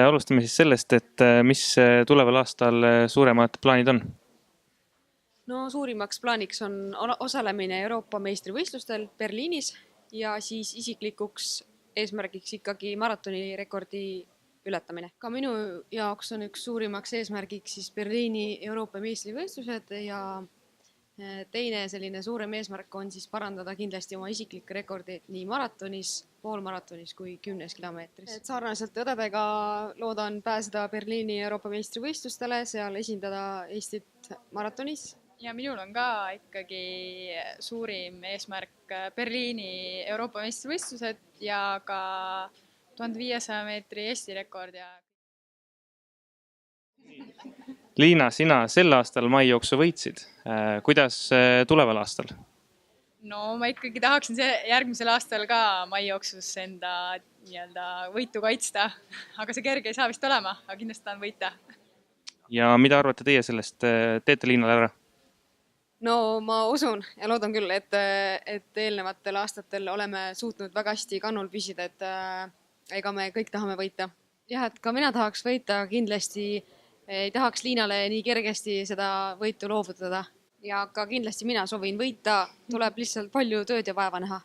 alustame siis sellest, et mis tuleval aastal suuremad plaanid on? No suurimaks plaaniks on osalemine Euroopa meistrivõistlustel Berliinis ja siis isiklikuks eesmärgiks ikkagi maratonirekordi ületamine. Ka minu jaoks on üks suurimaks eesmärgiks siis Berliini Euroopa meistrivõistlused ja teine selline suurem eesmärk on siis parandada kindlasti oma isiklikke rekordid nii maratonis, poolmaratonis kui 10 kilomeetris. Sarnaselt õdedega loodan pääseda Berliini Euroopa meistrivõistlustele, seal esindada Eestit maratonis. Ja minul on ka ikkagi suurim eesmärk Berliini Euroopa meistrivõistlused ja ka 1500 meetri Eesti rekord. Liina, sina sel aastal maijooksu võitsid. Kuidas tuleval aastal? No ma ikkagi tahaksin järgmisel aastal ka maijooksus enda võitu kaitsta, aga see kerge ei saa vist olema, aga kindlasti tahan võita. Ja mida arvate teie sellest? Teete Liinale ära? No ma usun ja loodan küll, et eelnevatel aastatel oleme suutnud väga hästi kannul püsida, et ega me kõik tahame võita. Jah, et ka mina tahaks võita, kindlasti ei tahaks Liinale nii kergesti seda võitu loovutada. Ja ka kindlasti mina soovin võita, tuleb lihtsalt palju tööd ja vaeva näha.